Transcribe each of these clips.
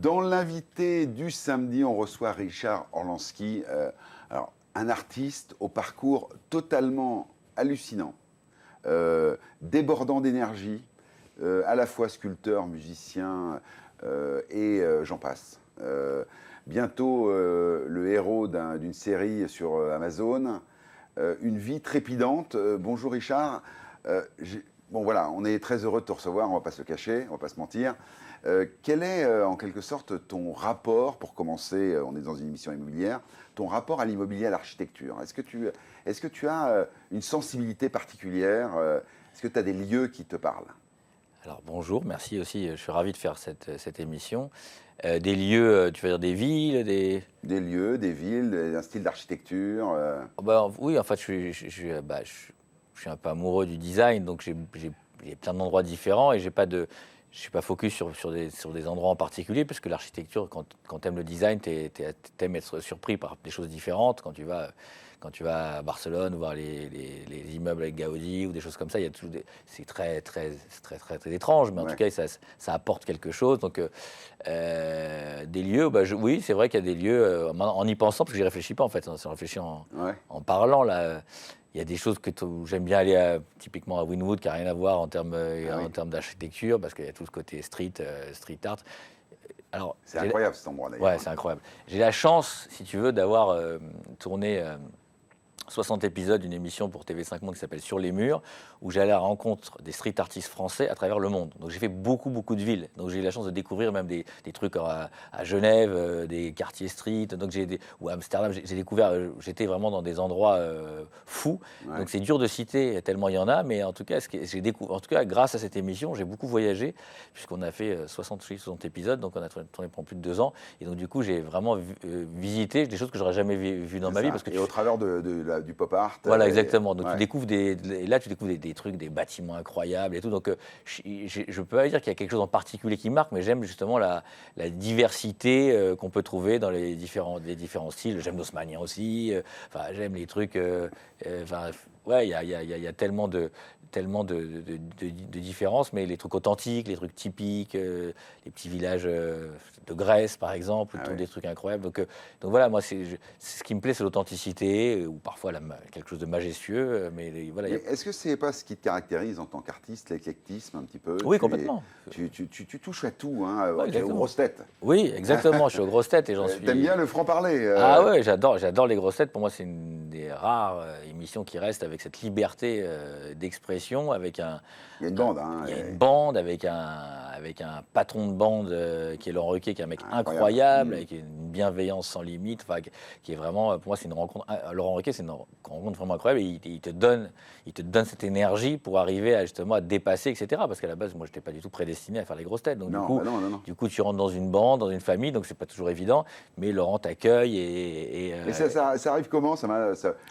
Dans l'invité du samedi, on reçoit Richard Orlansky, alors, un artiste au parcours totalement hallucinant, débordant d'énergie, à la fois sculpteur, musicien et j'en passe. Bientôt le héros d'une série sur Amazon, une vie trépidante. Bonjour Richard. Bon voilà, on est très heureux de te recevoir, on ne va pas se le cacher, on ne va pas se mentir. Quel est en quelque sorte ton rapport, pour commencer, on est dans une émission immobilière, ton rapport à l'immobilier, à l'architecture? Est-ce que tu as une sensibilité particulière? Est-ce que tu as des lieux qui te parlent? Alors bonjour, merci aussi, je suis ravi de faire cette émission. Des lieux, tu veux dire des villes, Des lieux, des villes, un style d'architecture Oui, en fait, je suis un peu amoureux du design, donc j'ai plein d'endroits différents et je ne suis pas focus sur des endroits en particulier, parce que l'architecture, quand tu aimes le design, tu aimes être surpris par des choses différentes. Quand tu vas à Barcelone voir les immeubles avec Gaudi ou des choses comme ça, c'est très étrange, mais en tout cas, ça apporte quelque chose. Donc, des lieux, oui, c'est vrai qu'il y a des lieux, en y pensant, parce que j'y réfléchis pas en fait, j'y réfléchis en parlant là. Il y a des choses où j'aime bien aller typiquement à Wynwood, qui n'a rien à voir en termes d'architecture, parce qu'il y a tout ce côté street art. Alors, c'est incroyable cet endroit d'ailleurs. Ouais, c'est incroyable. J'ai la chance, si tu veux, d'avoir tourné 60 épisodes d'une émission pour TV5 Monde qui s'appelle Sur les murs, où j'allais à la rencontre des street artistes français à travers le monde. Donc j'ai fait beaucoup de villes. Donc j'ai eu la chance de découvrir même des trucs à Genève, des quartiers street, ou à Amsterdam. J'ai découvert, j'étais vraiment dans des endroits fous. Ouais. Donc c'est dur de citer tellement il y en a, mais en tout cas, grâce à cette émission, j'ai beaucoup voyagé, puisqu'on a fait 60 épisodes, donc on a tourné pendant plus de 2 ans. Et donc du coup, j'ai vraiment visité des choses que j'aurais jamais vues dans ma vie. Parce que au travers du pop art. Voilà, exactement. Donc tu découvres des trucs, des bâtiments incroyables et tout. Donc je peux pas dire qu'il y a quelque chose en particulier qui marque, mais j'aime justement la diversité qu'on peut trouver dans les différents styles. J'aime l'haussmannien aussi. J'aime les trucs. Ouais, il y a tellement de différences, mais les trucs authentiques, les trucs typiques, les petits villages de Grèce par exemple, des trucs incroyables. Donc voilà, moi c'est ce qui me plaît, c'est l'authenticité, ou parfois quelque chose de majestueux. Mais voilà. Est-ce que c'est pas ce qui te caractérise en tant qu'artiste, l'éclectisme un petit peu? Oui, complètement. Tu touches à tout, hein, ouais, aux grosses têtes. Oui, exactement. Je suis aux grosses têtes et j'en suis. T'aimes bien le franc-parler Ah ouais, j'adore les grosses têtes. Pour moi, c'est une des rares émissions qui reste avec cette liberté d'expression, avec un. Il y a une bande, il y a une bande avec un patron de bande qui est Laurent Ruquier, qui est un mec incroyable, avec une bienveillance sans limite, qui est vraiment, pour moi, c'est une rencontre. Laurent Ruquier, c'est une rencontre vraiment incroyable. Et il te donne cette énergie pour arriver justement à te dépasser, etc. Parce qu'à la base, moi, je n'étais pas du tout prédestiné à faire les grosses têtes. Donc du coup, tu rentres dans une bande, dans une famille, donc c'est pas toujours évident. Mais Laurent t'accueille Mais ça arrive comment?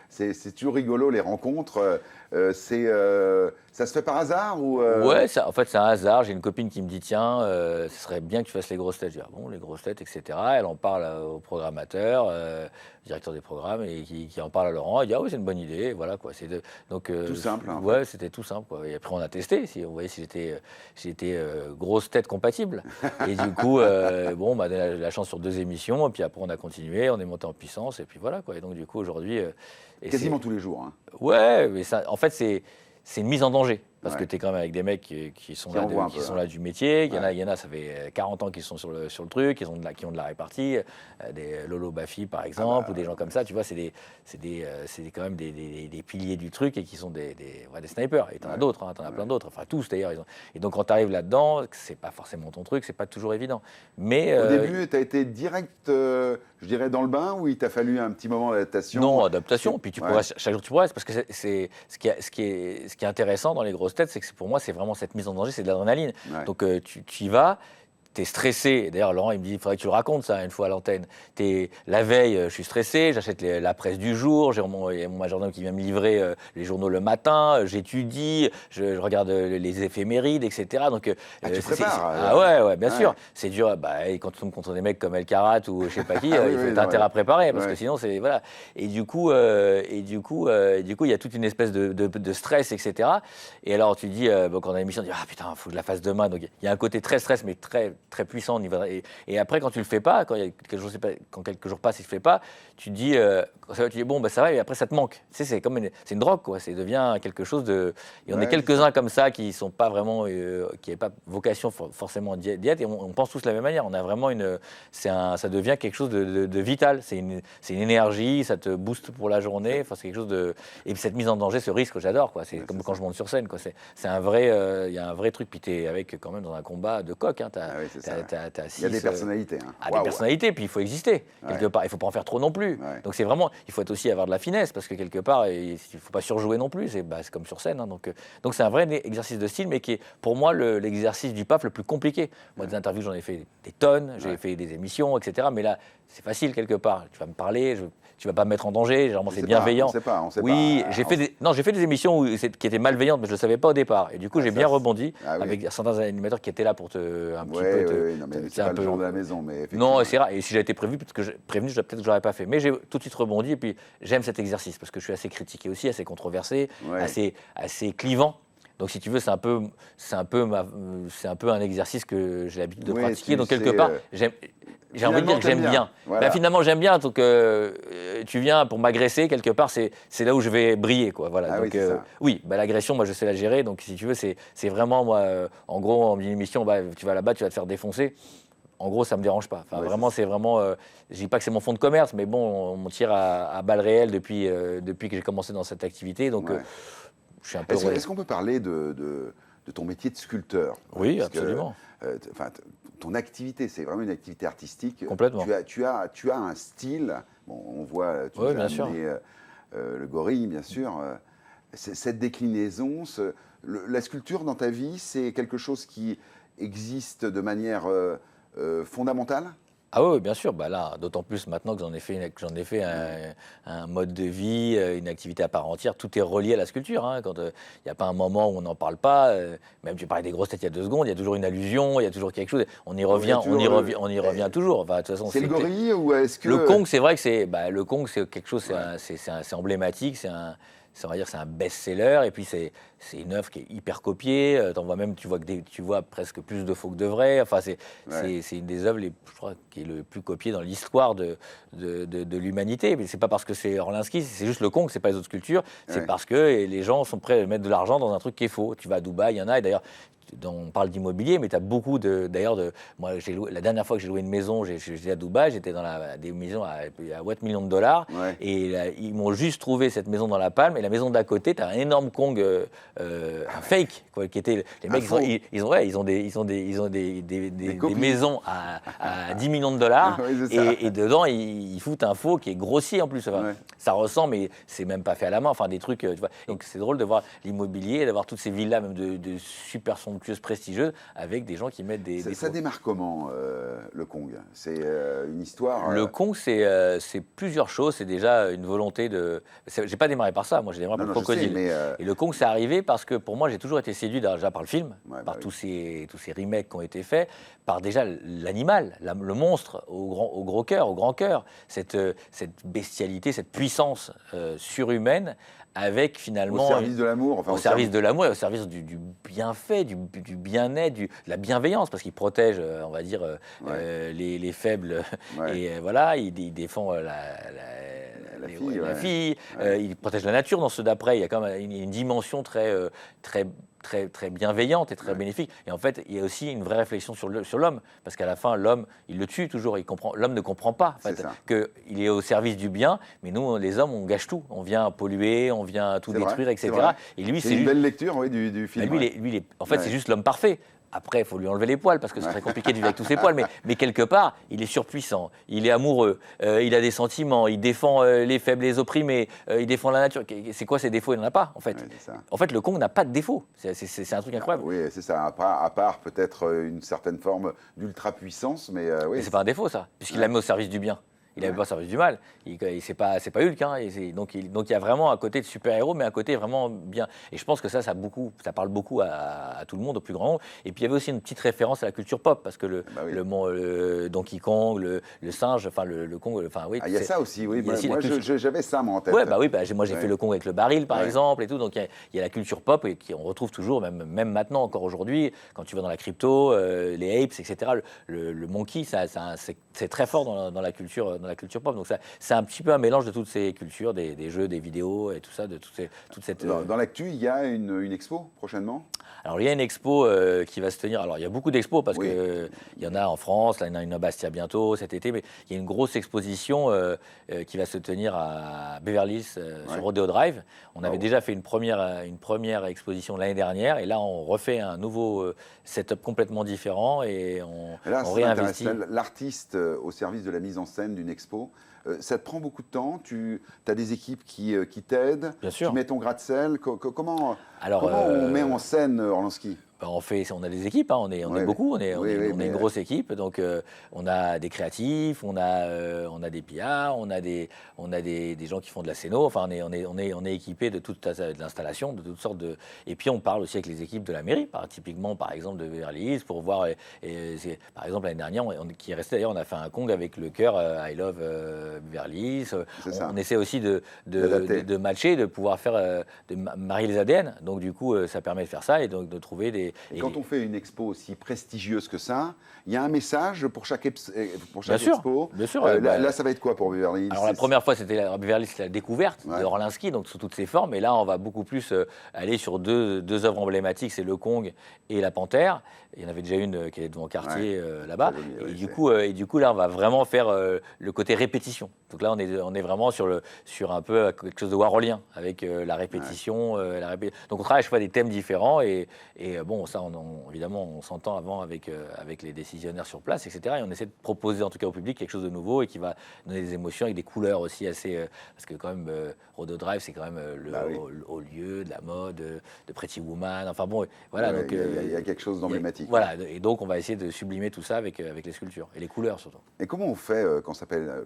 C'est toujours rigolo les rencontres. Ça se fait par hasard ou Ouais, en fait c'est un hasard. J'ai une copine qui me dit tiens, ce serait bien que tu fasses les grosses têtes. Je dis bon, les grosses têtes, etc. Elle en parle au programmateur, directeur des programmes, et qui en parle à Laurent. Elle dit ah oui, c'est une bonne idée. Et voilà quoi. Donc tout simple. Ouais, c'était tout simple quoi. Et après on a testé. Vous voyez si j'étais grosse tête compatible. Et du coup on m'a donné la chance sur 2 émissions. Et puis après on a continué, on est monté en puissance. Et puis voilà quoi. Et donc du coup aujourd'hui quasiment tous les jours. Hein. Ouais, mais ça, en fait c'est une mise en danger. Parce que tu es quand même avec des mecs qui sont là du métier. Il y en a, ça fait 40 ans qu'ils sont sur le truc, qui ont de la répartie. Des Lolo Baffy, par exemple, ou des gens comme ça. Tu vois, c'est quand même des piliers du truc, et qui sont des snipers. Et tu en as d'autres, tu en as plein d'autres. Enfin, tous d'ailleurs. Et donc, quand tu arrives là-dedans, c'est pas forcément ton truc, c'est pas toujours évident. Mais, au début, tu as été direct, je dirais, dans le bain, ou il t'a fallu un petit moment d'adaptation? Non, adaptation. Puis chaque jour, tu progresses. Parce que ce qui est intéressant dans les grosses têtes, c'est que pour moi, c'est vraiment cette mise en danger, c'est de l'adrénaline. Ouais. Donc tu y vas, t'es stressé. D'ailleurs, Laurent, il me dit, il faudrait que tu le racontes ça une fois à l'antenne. La veille, je suis stressé, j'achète la presse du jour, j'ai mon majordome qui vient me livrer les journaux le matin, j'étudie, je regarde les éphémérides, etc. Donc, tu prépares. Ouais, bien sûr. C'est dur. Et quand tu tombes contre des mecs comme El Karat ou je sais pas qui, il faut intérêt à préparer, parce que sinon, c'est voilà. Et du coup, il y a toute une espèce de stress, etc. Et alors, tu dis, quand on a l'émission, on dit ah putain, faut que je la fasse demain. Donc, il y a un côté très stress, mais très très puissant. Et après, quand tu le fais pas, quand quelques jours passent et tu le fais pas, tu te dis, bon, bah, ça va, et après, ça te manque. Tu sais, c'est une drogue, quoi. Ça devient quelque chose de. Et on est quelques-uns comme ça qui sont pas vraiment, qui n'avaient pas vocation forcément diète, et on pense tous de la même manière. On a vraiment ça devient quelque chose de vital. C'est une énergie, ça te booste pour la journée. Enfin, c'est quelque chose de. Et cette mise en danger, ce risque, j'adore, quoi. C'est comme quand je monte sur scène, quoi. C'est un vrai, il y a un vrai truc. Puis t'es avec quand même dans un combat de coq. Hein. Il y a des personnalités. Hein. Des personnalités. Puis il faut exister quelque part. Il faut pas en faire trop non plus. Donc c'est vraiment, il faut aussi avoir de la finesse parce que quelque part, il faut pas surjouer non plus. C'est comme sur scène. Hein. Donc c'est un vrai exercice de style, mais qui est pour moi l'exercice du PAF le plus compliqué. Moi, des interviews, j'en ai fait des tonnes. J'ai fait des émissions, etc. Mais là, c'est facile quelque part. Tu vas me parler. Tu vas pas me mettre en danger, généralement c'est bienveillant. On sait pas. J'ai fait des émissions qui étaient malveillantes, mais je le savais pas au départ. Et du coup, j'ai bien rebondi avec certains animateurs qui étaient là pour un petit peu. Oui, non, mais c'est pas le genre de la maison, mais non, c'est rare. Et si j'avais été prévenu, peut-être que peut-être que je l'aurais pas fait. Mais j'ai tout de suite rebondi. Et puis j'aime cet exercice parce que je suis assez critiqué aussi, assez controversé, assez clivant. Donc, si tu veux, c'est un peu un exercice que j'ai l'habitude de pratiquer. Donc, quelque part, j'ai envie de dire que j'aime bien. Voilà. Bah, finalement, j'aime bien. Donc, tu viens pour m'agresser, quelque part, c'est là où je vais briller, quoi. Voilà. Donc, oui, l'agression, moi, je sais la gérer. Donc, si tu veux, c'est vraiment, moi, en gros, en émission, tu vas là-bas, tu vas te faire défoncer. En gros, ça ne me dérange pas. Enfin, vraiment, c'est vraiment. Je ne dis pas que c'est mon fonds de commerce, mais bon, on tire à balles réelles depuis que j'ai commencé dans cette activité. Donc, je suis un peu. Est-ce qu'on peut parler de ton métier de sculpteur? Oui, absolument. Ton activité, c'est vraiment une activité artistique. Complètement. Tu as un style. Bon, on voit. Tu bien sûr. Le gorille, bien sûr. Cette déclinaison, la sculpture dans ta vie, c'est quelque chose qui existe de manière fondamentale? Ah oui, bien sûr. Là, d'autant plus maintenant que j'en ai fait un mode de vie, une activité à part entière. Tout est relié à la sculpture. Hein. Quand il n'y a pas un moment où on n'en parle pas, même tu parlais des grosses têtes il y a 2 secondes, il y a toujours une allusion, il y a toujours quelque chose. On y revient toujours. Enfin, de toute façon, c'est le gorille ou est-ce que... Le Kong, c'est vrai que le Kong, c'est quelque chose, c'est emblématique, on va dire, c'est un best-seller, et puis c'est une œuvre qui est hyper copiée. Tu vois presque plus de faux que de vrai. Enfin, c'est une des œuvres, je crois, qui est le plus copiée dans l'histoire de l'humanité. Mais c'est pas parce que c'est Orlinski, c'est juste le Kong, c'est pas les autres sculptures. C'est parce que les gens sont prêts à mettre de l'argent dans un truc qui est faux. Tu vas à Dubaï, il y en a, et d'ailleurs, on parle d'immobilier, mais tu as beaucoup moi, la dernière fois que j'ai loué une maison, j'étais à Dubaï, j'étais dans des maisons à $8 millions. Et là, ils m'ont juste trouvé cette maison dans la Palme, et la maison d'à côté, tu as un énorme Kong, un fake, quoi, qui était. Les mecs, ils ont des maisons à $10 millions, et dedans, ils foutent un faux qui est grossier en plus. Enfin, ça ressemble, mais c'est même pas fait à la main, enfin des trucs, tu vois. Donc c'est drôle de voir l'immobilier, d'avoir toutes ces villas, même de super somptueuses, prestigieuses, avec des gens qui mettent des ça démarre comment, le Kong? C'est une histoire... Le Kong, c'est plusieurs choses. C'est déjà une volonté de... J'ai pas démarré par ça, moi j'ai démarré par le crocodile. Et le Kong, c'est arrivé parce que pour moi, j'ai toujours été séduit déjà par le film, par tous ces remakes qui ont été faits, par déjà l'animal, le monstre au gros cœur, au grand cœur, cette bestialité, cette puissance surhumaine, avec finalement... Au service de l'amour. Au service de l'amour et au service du bienfait, du bien-être, de la bienveillance, parce qu'il protège, on va dire, les faibles. Et voilà, il défend la fille. Il protège la nature dans ceux d'après. Il y a quand même une dimension très bienveillante et très bénéfique. Et en fait, il y a aussi une vraie réflexion sur l'homme, parce qu'à la fin, l'homme, il le tue toujours. L'homme ne comprend pas en fait, qu'il est au service du bien, mais nous, les hommes, on gâche tout. On vient polluer, on vient tout détruire, etc. Et lui, c'est une belle lecture du film. Lui, en fait, c'est juste l'homme parfait. Après, il faut lui enlever les poils, parce que c'est très compliqué de vivre avec tous ses poils. Mais quelque part, il est surpuissant, il est amoureux, il a des sentiments, il défend les faibles, les opprimés, il défend la nature. C'est quoi ses défauts? Il n'en a pas, en fait. En fait, le Kong n'a pas de défauts. C'est un truc incroyable. Oui, c'est ça. À part peut-être une certaine forme d'ultra-puissance, mais oui. Mais c'est pas un défaut, ça, puisqu'il la met au service du bien. Il n'avait pas Service du Mal. C'est pas Hulk. Hein. Donc il y a vraiment un côté de super-héros, mais un côté vraiment bien. Et je pense que ça parle beaucoup à tout le monde, au plus grand nombre. Et puis il y avait aussi une petite référence à la culture pop, parce que le Donkey Kong, le singe, enfin le Kong, enfin oui. Il y a ça aussi, oui. Moi, j'avais ça moi en tête. Ouais, moi j'ai fait le Kong avec le baril, par exemple, et tout. Donc il y a la culture pop et qu'on retrouve toujours, même maintenant, encore aujourd'hui, quand tu vas dans la crypto, les apes, etc. Le monkey, c'est très fort dans la culture pop. Donc c'est un petit peu un mélange de toutes ces cultures, des jeux, des vidéos et tout ça, de toute cette. Dans l'actu, il y a une expo prochainement. Alors il y a une expo qui va se tenir. Alors il y a beaucoup d'expos parce que il y en a en France, là il y en a une à Bastia bientôt cet été, mais il y a une grosse exposition qui va se tenir à Beverly Hills sur Rodeo Drive. On avait déjà fait une première exposition l'année dernière et là on refait un nouveau setup complètement différent et on réinvestit. L'artiste au service de la mise en scène d'une expo. Ça te prend beaucoup de temps, tu as des équipes qui t'aident, Bien sûr. Tu mets ton grain de sel, comment on met en scène Orlansky? On a des équipes, hein, on est beaucoup, on est une grosse équipe, donc on a des créatifs, on a des PR, on a des gens qui font de la scéno, enfin on est équipé de toute l'installation, de toutes sortes de. Et puis on parle aussi avec les équipes de la mairie, typiquement par exemple de Beverly Hills, pour voir. Par exemple l'année dernière, qui est resté d'ailleurs, on a fait un Kong avec le cœur I Love Beverly Hills. On essaie aussi de matcher, de pouvoir faire, de marier les ADN. Donc du coup, ça permet de faire ça et donc de trouver des. Et quand on fait une expo aussi prestigieuse que ça, il y a un message pour chaque expo. Bien sûr. Là, ça va être quoi pour Beverly Hills? Alors la première fois, c'était Beverly Hills, la découverte de Orlansky, donc sous toutes ses formes. Et là, on va beaucoup plus aller sur deux œuvres emblématiques, c'est le Kong et la Panthère. Il y en avait déjà une qui est devant Cartier là-bas. Et du coup, là, on va vraiment faire le côté répétition. Donc là, on est vraiment sur un peu quelque chose de warholien avec la répétition. Donc on travaille à chaque fois des thèmes différents et bon, ça, évidemment, on s'entend avant avec les décisionnaires sur place, etc. Et on essaie de proposer en tout cas au public quelque chose de nouveau et qui va donner des émotions avec des couleurs aussi assez. Parce que quand même, Rodeo Drive, c'est quand même le haut lieu de la mode, de Pretty Woman. Enfin bon, voilà. Donc il y a quelque chose d'emblématique. Voilà, et donc on va essayer de sublimer tout ça avec les sculptures et les couleurs surtout. Et comment on fait quand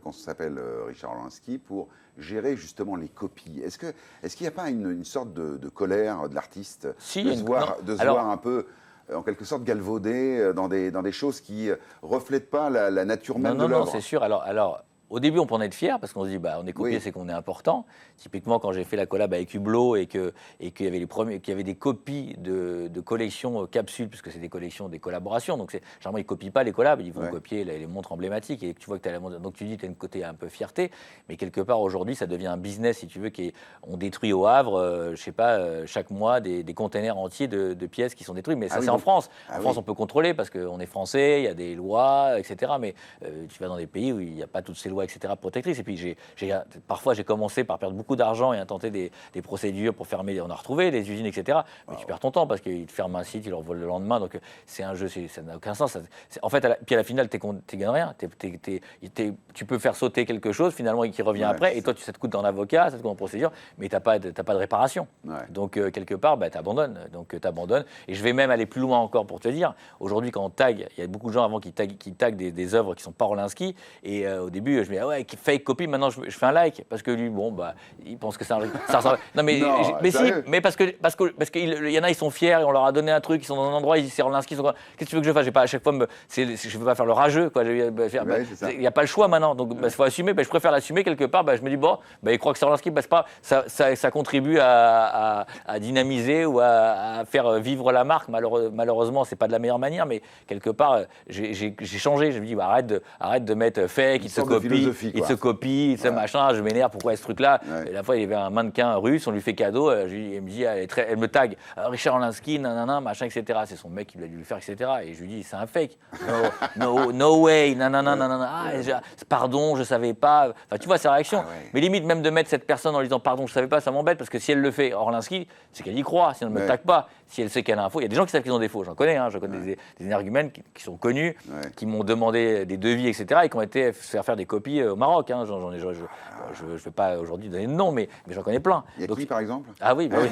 on s'appelle Richard Orlansky pour gérer justement les copies? Est-ce qu'il n'y a pas une sorte de colère de l'artiste de se voir un peu en quelque sorte galvaudé dans des choses qui ne reflètent pas la nature même de l'œuvre? Non, c'est sûr. Alors, au début, on peut en être fier parce qu'on se dit, on est copié, c'est qu'on est important. Typiquement, quand j'ai fait la collab avec Hublot et qu'il y avait des copies de collections capsules, puisque c'est des collections, des collaborations. Donc, généralement, ils ne copient pas les collabs, ils vont copier les montres emblématiques. Et tu vois que tu as donc tu dis, tu as une côté un peu fierté. Mais quelque part, aujourd'hui, ça devient un business, si tu veux, on détruit au Havre, je sais pas, chaque mois, des containers entiers de pièces qui sont détruites. Mais ça, c'est en France. En France, on peut contrôler parce qu'on est français, il y a des lois, etc. Mais tu vas dans des pays où il n'y a pas toutes ces lois, etc., protectrices. Et puis, parfois, j'ai commencé par perdre beaucoup d'argent et intenter des procédures pour fermer. On a retrouvé des usines, etc. Mais tu perds ton temps parce qu'ils te ferment un site, ils le revolent le lendemain. Donc, c'est un jeu, ça n'a aucun sens. En fait, puis à la finale, tu ne gagnes rien. Tu peux faire sauter quelque chose, finalement, qui revient après. Et toi, ça te coûte en avocat, ça te coûte en procédure, mais tu n'as pas de réparation. Donc, quelque part, tu abandonnes. Et je vais même aller plus loin encore pour te dire. Aujourd'hui, quand on tag, il y a beaucoup de gens avant qui taguent des œuvres qui ne sont pas Orlansky. Et au début, je me dis, fake copy, maintenant je fais un like. Parce que lui, il pense que ça ressemble. Non, mais si, mais parce qu'il y en a, ils sont fiers et on leur a donné un truc, ils sont dans un endroit, c'est Orlansky. Qu'est-ce que tu veux que je fasse? J'ai pas à chaque fois, je ne veux pas faire le rageux. Il n'y a pas le choix maintenant. Donc, il faut assumer. Je préfère l'assumer quelque part. Je me dis, il croit que c'est Orlansky. Ça contribue à dynamiser ou à faire vivre la marque. Malheureusement, c'est pas de la meilleure manière, mais quelque part, j'ai changé. Je me dis, arrête de mettre fake, il se copie, il se machin, je m'énerve, pourquoi ce truc-là? La fois, il y avait un mannequin russe, on lui fait cadeau, il me dit, elle me tag, Richard Orlansky, nanana, machin, etc. C'est son mec qui l'a dû le faire, etc. Et je lui dis, c'est un fake. No way, nanana, pardon, je savais pas. Enfin, tu vois sa réaction. Mais limite, même de mettre cette personne en lui disant, pardon, je savais pas, ça m'embête, parce que si elle le fait, Orlansky, c'est qu'elle y croit, si elle ne me tag pas. Si elle sait qu'elle a un faux, il y a des gens qui savent qu'ils ont des faux, j'en connais, je connais des énergumènes qui sont connus, qui m'ont demandé des devis, etc., et qui ont été faire des copies copies au Maroc. Hein. Je ne vais pas aujourd'hui donner de nom, mais j'en connais plein. Il y a qui, par exemple? Ah oui, bah oui.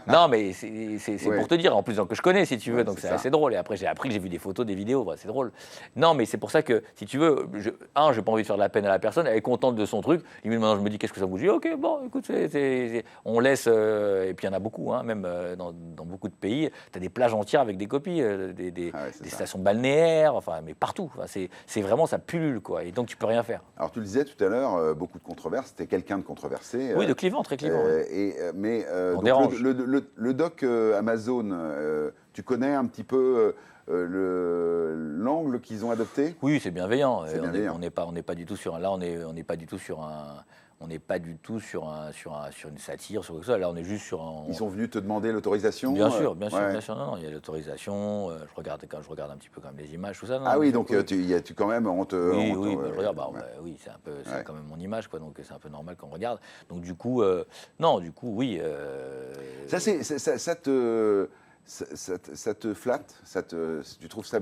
Non, mais c'est pour te dire, en plus, que je connais, si tu veux, donc c'est assez drôle. Et après, j'ai appris que j'ai vu des photos, des vidéos, bah, c'est drôle. Non, mais c'est pour ça que, si tu veux, j'ai pas envie de faire de la peine à la personne, elle est contente de son truc. Limite, maintenant, je me dis, qu'est-ce que ça vous dit? Ok, bon, écoute, on laisse, et puis il y en a beaucoup, hein, même dans beaucoup de pays, tu as des plages entières avec des copies, des stations balnéaires, enfin, mais partout. Enfin, c'est vraiment, ça pullule, quoi. Et donc, tu peux rien faire. Alors, tu le disais tout à l'heure, beaucoup de controverses. C'était quelqu'un de controversé. Oui, de clivant, très clivant. Donc le doc Amazon, tu connais un petit peu l'angle qu'ils ont adopté? Oui, c'est bienveillant. C'est bienveillant. On n'est pas du tout sur. Là, on n'est pas du tout sur un. On n'est pas du tout sur une satire, sur quelque chose. Là, on est juste sur un. Ils sont venus te demander l'autorisation? Bien sûr, bien sûr. Non, il y a l'autorisation. Je regarde un petit peu quand même les images, tout ça. Ah oui, donc tu quand même, on te. Oui, je regarde. Oui, c'est quand même mon image, quoi. Donc c'est un peu normal qu'on regarde. Donc du coup, oui. Ça te flatte? Tu trouves ça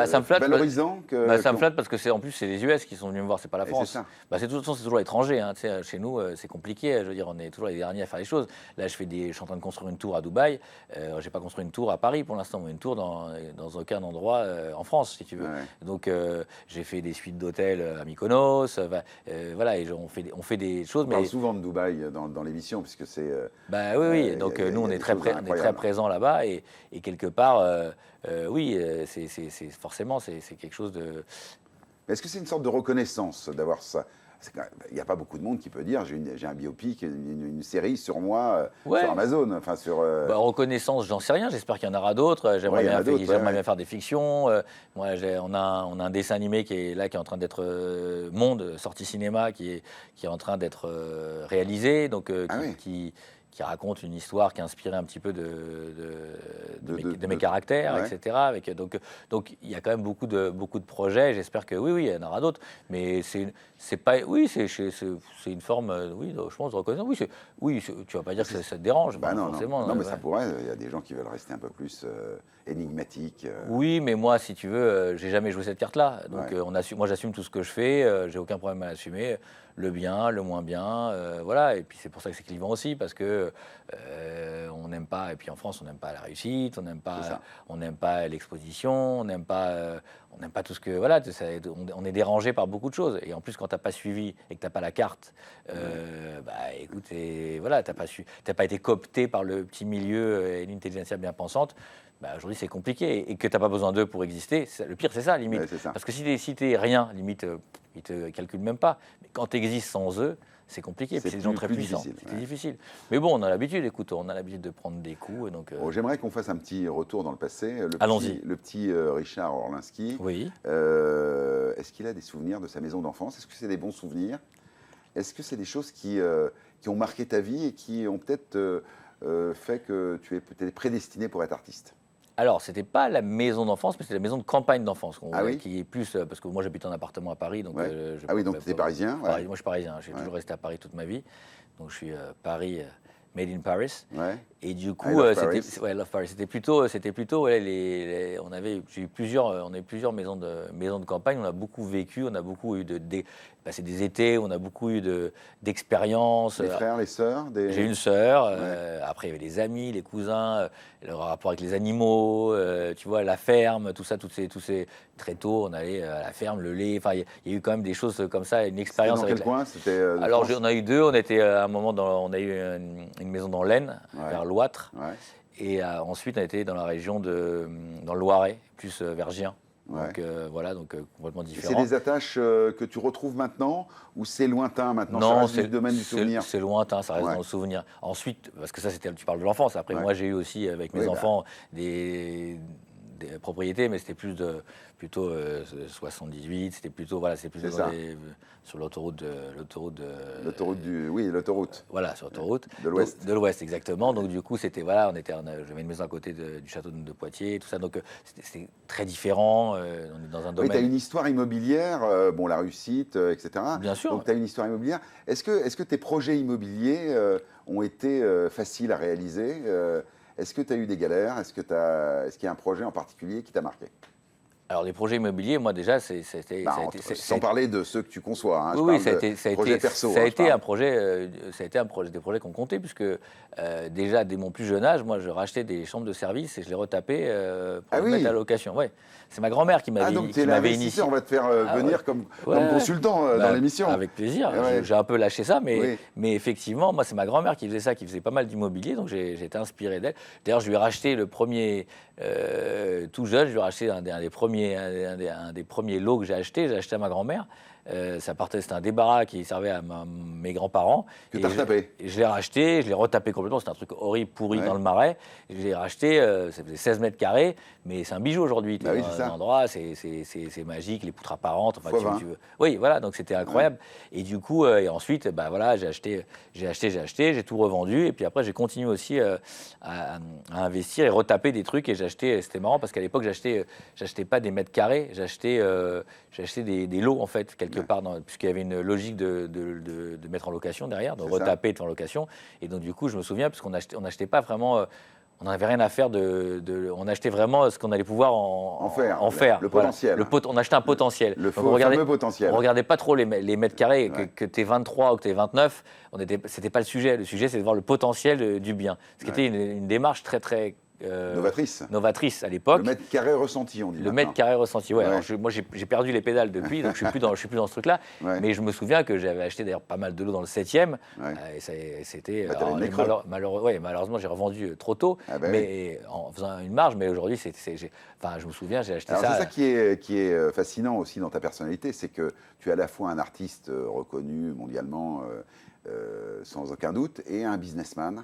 ça me flatte, valorisant ça me flatte parce que en plus c'est les US qui sont venus me voir, c'est pas la France. C'est toujours l'étranger. Hein, chez nous, c'est compliqué. Je veux dire, on est toujours les derniers à faire les choses. Là, je suis en train de construire une tour à Dubaï. J'ai pas construit une tour à Paris pour l'instant, mais une tour dans aucun endroit en France, si tu veux. Ouais. Donc j'ai fait des suites d'hôtels à Mykonos. Voilà, et on fait des choses. On parle souvent de Dubaï dans l'émission puisque c'est. Oui. Donc nous, on est très présents là-bas et quelque part. Oui, forcément, c'est quelque chose de. Est-ce que c'est une sorte de reconnaissance d'avoir ça? Il n'y a pas beaucoup de monde qui peut dire j'ai un biopic, une série sur moi, sur Amazon. Enfin, reconnaissance, j'en sais rien. J'espère qu'il y en aura d'autres. J'aimerais bien faire des fictions. Moi, on a un dessin animé qui est en train d'être Monde, sortie cinéma, qui est en train d'être réalisé. Donc, qui raconte une histoire qui est inspirée un petit peu de mes caractères, etc. Donc il y a quand même beaucoup de projets. J'espère que oui, il y en aura d'autres. Mais c'est une forme, je pense, de reconnaissance. Oui, tu vas pas dire que ça te dérange. Non, forcément. Non, mais ça pourrait. Il y a des gens qui veulent rester un peu plus énigmatiques. Oui, mais moi, si tu veux, j'ai jamais joué cette carte-là. Donc moi, j'assume tout ce que je fais. J'ai aucun problème à l'assumer. Le bien, le moins bien, voilà. Et puis c'est pour ça que c'est clivant aussi, parce que on n'aime pas. Et puis en France, on n'aime pas la réussite, on n'aime pas l'exposition, on n'aime pas tout ce que voilà. On est dérangé par beaucoup de choses. Et en plus, quand t'as pas suivi et que t'as pas la carte, écoute, voilà, t'as pas été coopté par le petit milieu et l'intelligentsia bien pensante. Aujourd'hui, c'est compliqué et que tu n'as pas besoin d'eux pour exister. Le pire, c'est ça, limite. C'est ça. Parce que si tu n'es rien, limite, ils ne te calculent même pas. Mais quand tu existes sans eux, c'est compliqué. C'est des gens très puissants. C'est difficile. Mais bon, on a l'habitude, écoute, on a l'habitude de prendre des coups. Donc, j'aimerais qu'on fasse un petit retour dans le passé. Allons-y. Le petit Richard Orlinski. Oui. Est-ce qu'il a des souvenirs de sa maison d'enfance? Est-ce que c'est des bons souvenirs? Est-ce que c'est des choses qui ont marqué ta vie et qui ont peut-être fait que tu es peut-être prédestiné pour être artiste? Alors, c'était pas la maison d'enfance, mais c'était la maison de campagne d'enfance, qui est plus parce que moi j'habite en appartement à Paris, donc. Donc tu es parisien. Moi, je suis parisien. J'ai toujours resté à Paris toute ma vie, donc je suis Paris. Made in Paris. Ouais. Et du coup, Love Paris. C'était plutôt, on avait plusieurs maisons de campagne. On a beaucoup vécu, on a beaucoup eu c'est des étés, on a beaucoup eu d'expériences. Les frères, les sœurs. J'ai une sœur. Après, il y avait les amis, les cousins, le rapport avec les animaux. Tu vois, la ferme, tout ça, tous ces très tôt, on allait à la ferme, le lait. Enfin, il y a eu quand même des choses comme ça, une expérience. Dans quel coin? Alors, on a eu deux. On était à un moment on a eu une maison dans l'Aisne, vers Loître. Ouais. Et ensuite, on a été dans la région dans le Loiret, plus vers Gien. Donc complètement différent. C'est des attaches que tu retrouves maintenant ou c'est lointain maintenant? Non, c'est le domaine du souvenir. C'est lointain, ça reste dans le souvenir. Ensuite, parce que ça, tu parles de l'enfance. Après, moi, j'ai eu aussi avec mes enfants des propriétés, mais c'était plutôt 78. C'était plutôt sur l'autoroute. L'autoroute. Voilà, sur l'autoroute. De l'Ouest. De l'Ouest, exactement. Donc du coup, c'était j'avais une maison à côté du château de Poitiers, tout ça. Donc c'était très différent. On est dans un domaine. Oui, tu as une histoire immobilière, la réussite, etc. Bien sûr. Donc tu as une histoire immobilière. Est-ce que tes projets immobiliers ont été faciles à réaliser? Est-ce que tu as eu des galères? Est-ce qu'il y a un projet en particulier qui t'a marqué? Alors, les projets immobiliers, moi, déjà, Sans parler de ceux que tu conçois. Hein, oui, ça a été perso. Ça a été un projet, des projets qu'on comptait, puisque déjà, dès mon plus jeune âge, moi, je rachetais des chambres de service et je les retapais pour les mettre à location. Ouais. C'est ma grand-mère qui m'avait donc tu es l'investisseur, on va te faire venir comme consultant dans l'émission. Avec plaisir. J'ai un peu lâché ça, mais effectivement, moi, c'est ma grand-mère qui faisait ça, qui faisait pas mal d'immobilier, donc j'ai été inspiré d'elle. D'ailleurs, je lui ai racheté le premier, tout jeune, je lui ai racheté un des premiers lots que j'ai acheté à ma grand-mère. C'était un débarras qui servait à mes grands-parents. Que tu as retapé. Je l'ai racheté, je l'ai retapé complètement. C'était un truc horrible, pourri dans le Marais. Je l'ai racheté, ça faisait 16 mètres carrés, mais c'est un bijou aujourd'hui. Bah oui, c'est un endroit, c'est magique, les poutres apparentes. Enfin, si tu veux. Oui, voilà, donc c'était incroyable. Et du coup, et ensuite, bah, voilà, j'ai acheté, j'ai tout revendu. Et puis après, j'ai continué aussi à investir et retaper des trucs. Et c'était marrant parce qu'à l'époque, j'achetais pas des mètres carrés, j'achetais des lots en fait, quelque part, puisqu'il y avait une logique de mettre en location derrière, de retaper et de faire en location. Et donc du coup, je me souviens, parce qu'on n'achetait pas vraiment, on n'avait rien à faire on achetait vraiment ce qu'on allait pouvoir en faire. Le potentiel. On achetait un potentiel. Le fameux potentiel. On ne regardait pas trop les mètres carrés, que tu es 23 ou que tu es 29, c'était pas le sujet. Le sujet, c'est de voir le potentiel du bien. Ce qui était une démarche très, très novatrice à l'époque. Le mètre carré ressenti, on dit. Le mètre carré ressenti, ouais. Alors moi, j'ai perdu les pédales depuis, donc je suis plus dans ce truc-là. Mais je me souviens que j'avais acheté d'ailleurs pas mal de lots dans le 7e. Et c'était malheureusement, j'ai revendu trop tôt, mais en faisant une marge. Mais aujourd'hui, je me souviens, j'ai acheté ça. C'est ça qui est fascinant aussi dans ta personnalité, c'est que tu es à la fois un artiste reconnu mondialement, sans aucun doute, et un businessman.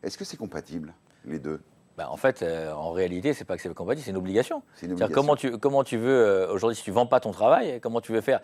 Est-ce que c'est compatible, les deux? En fait, en réalité, c'est pas que c'est compatible, c'est une obligation. Comment tu veux, aujourd'hui, si tu vends pas ton travail, comment tu veux faire?